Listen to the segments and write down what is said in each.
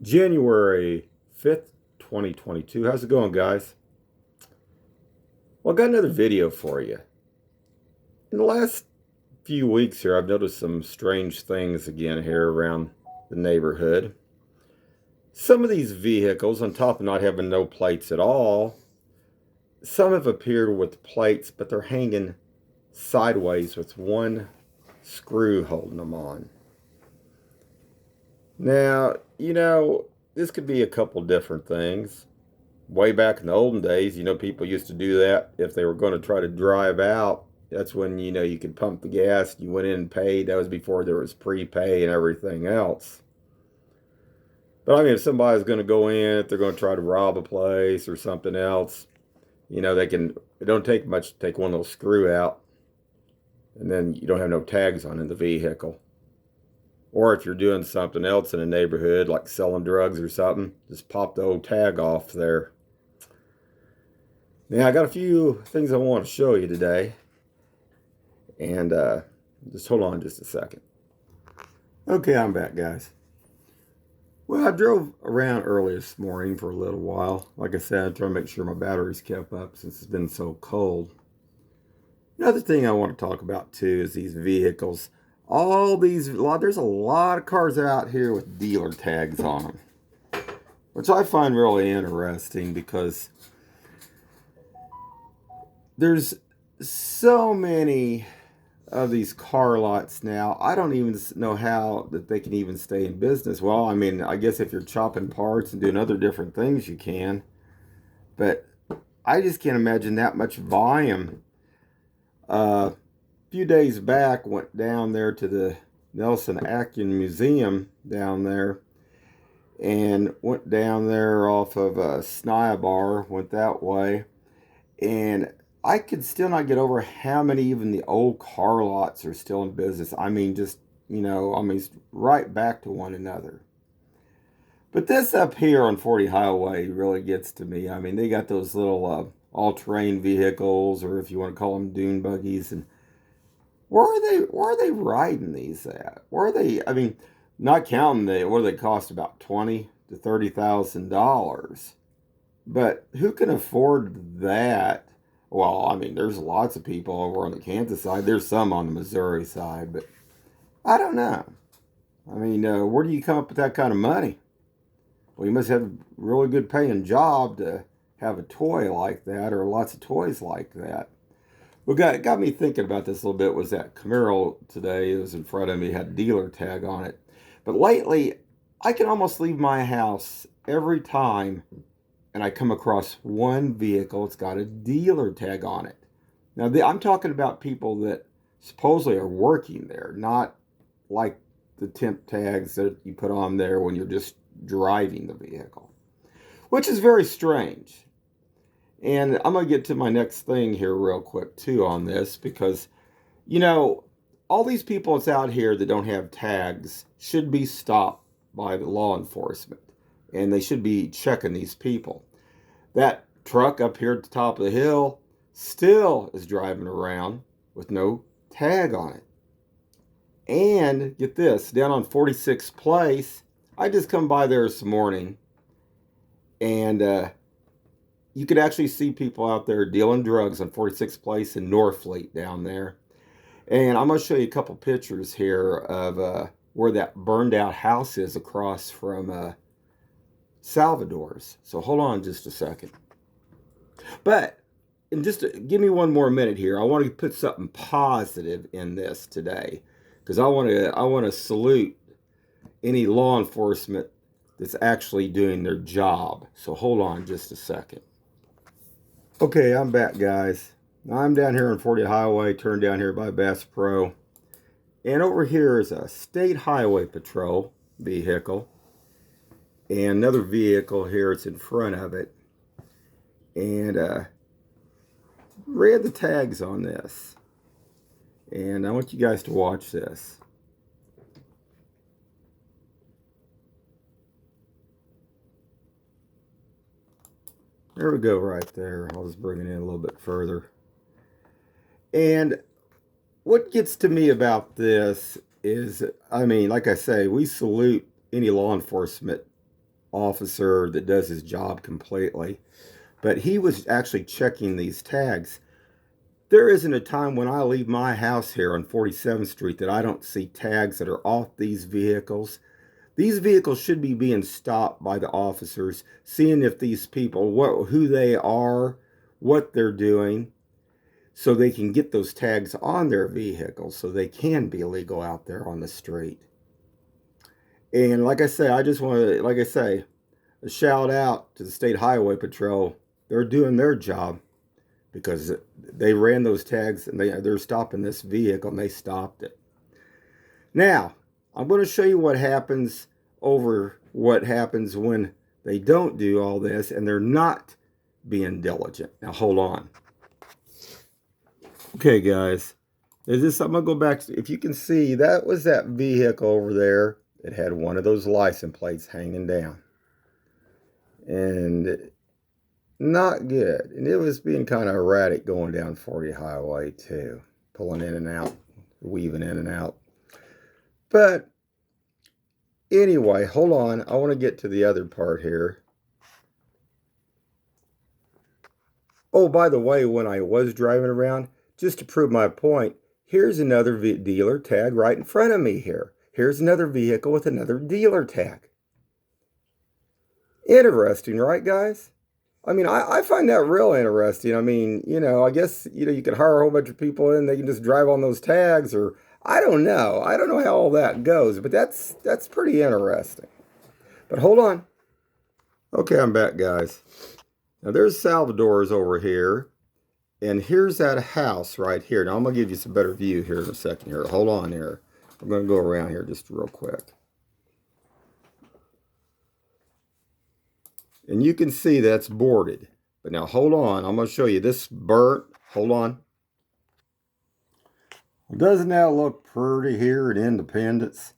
January 5th, 2022. How's it going, guys? Well, I got another video for you. In the last few weeks here, I've noticed some strange things again here around the neighborhood. Some of these vehicles, on top of not having no plates at all, some have appeared with plates, but they're hanging sideways with one screw holding them on. Now, this could be a couple different things. Way back in the olden days, people used to do that if they were going to try to drive out. That's when, you could pump the gas, you went in and paid. That was before there was prepay and everything else. But I mean, if somebody's going to go in, if they're going to try to rob a place or something else, it don't take much to take one little screw out, and then you don't have no tags on in the vehicle. Or if you're doing something else in a neighborhood, like selling drugs or something, just pop the old tag off there. Now, I got a few things I want to show you today. And just hold on just a second. Okay, I'm back, guys. Well, I drove around early this morning for a little while. Like I said, I'm trying to make sure my batteries kept up since it's been so cold. Another thing I want to talk about, too, is these vehicles. There's a lot of cars out here with dealer tags on them, which I find really interesting because there's so many of these car lots now. I don't even know how that they can even stay in business. Well, I mean, I guess if you're chopping parts and doing other different things, you can. But I just can't imagine that much volume. A few days back, went down there to the Nelson Atkins Museum down there, and went down there off of Snyabar, went that way, and I could still not get over how many even the old car lots are still in business. I mean, it's right back to one another. But this up here on 40 Highway really gets to me. I mean, they got those little all-terrain vehicles, or if you want to call them dune buggies, and where are they riding these at? Where are they? I mean, not counting what do they cost, about $20,000 to $30,000. But who can afford that? Well, I mean, there's lots of people over on the Kansas side. There's some on the Missouri side, but I don't know. I mean, where do you come up with that kind of money? Well, you must have a really good paying job to have a toy like that, or lots of toys like that. What got me thinking about this a little bit was that Camaro today. It was in front of me, had a dealer tag on it. But lately, I can almost leave my house every time and I come across one vehicle, it's got a dealer tag on it. Now, I'm talking about people that supposedly are working there, not like the temp tags that you put on there when you're just driving the vehicle, which is very strange. And I'm going to get to my next thing here real quick, too, on this, because, all these people that's out here that don't have tags should be stopped by the law enforcement, and they should be checking these people. That truck up here at the top of the hill still is driving around with no tag on it. And get this, down on 46th Place, I just come by there this morning, and you could actually see people out there dealing drugs on 46th Place in Northfleet down there. And I'm going to show you a couple pictures here of where that burned out house is across from Salvador's. So hold on just a second. But give me one more minute here. I want to put something positive in this today, because I want to salute any law enforcement that's actually doing their job. So hold on just a second. Okay, I'm back, guys. I'm down here on 40 Highway, turned down here by Bass Pro. And over here is a State Highway Patrol vehicle. And another vehicle here, it's in front of it. And read the tags on this. And I want you guys to watch this. There we go right there. I'll just bring it in a little bit further. And what gets to me about this is, I mean, like I say, we salute any law enforcement officer that does his job completely. But he was actually checking these tags. There isn't a time when I leave my house here on 47th Street that I don't see tags that are off these vehicles. These vehicles should be being stopped by the officers, seeing if these people, who they are, what they're doing, so they can get those tags on their vehicles so they can be legal out there on the street. And like I say, I just want to, like I say, a shout out to the State Highway Patrol. They're doing their job because they ran those tags and they're stopping this vehicle and they stopped it. Now, I'm going to show you what happens when they don't do all this and they're not being diligent. Now, hold on. Okay, guys. I'm going to go back. If you can see, that was that vehicle over there. It had one of those license plates hanging down. And not good. And it was being kind of erratic going down 40 highway too. Pulling in and out, weaving in and out. But anyway, hold on. I want to get to the other part here. Oh, by the way, when I was driving around, just to prove my point, here's another dealer tag right in front of me here. Here's another vehicle with another dealer tag. Interesting, right, guys? I mean, I find that real interesting. I mean, I guess, you can hire a whole bunch of people in, they can just drive on those tags, or I don't know. I don't know how all that goes, but that's pretty interesting. But hold on. Okay, I'm back, guys. Now, there's Salvador's over here, and here's that house right here. Now, I'm going to give you some better view here in a second here. Hold on here. I'm going to go around here just real quick. And you can see that's boarded. But now, hold on. I'm going to show you this burnt. Hold on. Well, doesn't that look pretty here at Independence?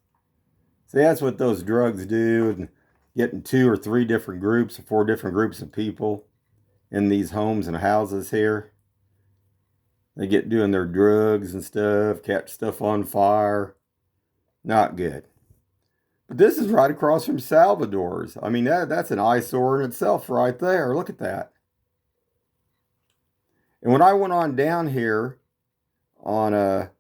See, that's what those drugs do. And getting 2 or 3 different groups, or 4 different groups of people in these homes and houses here. They get doing their drugs and stuff, catch stuff on fire. Not good. But this is right across from Salvador's. I mean, that's an eyesore in itself right there. Look at that. And when I went on down here on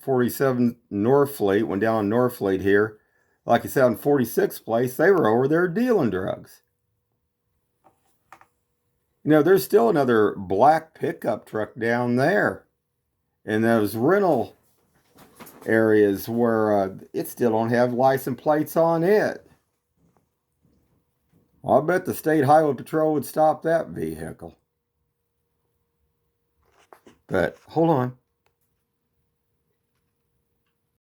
47 Northfleet, went down on Northfleet here, like I said, on 46th place, they were over there dealing drugs. There's still another black pickup truck down there. And those rental areas where it still don't have license plates on it. Well, I bet the State Highway Patrol would stop that vehicle. But hold on.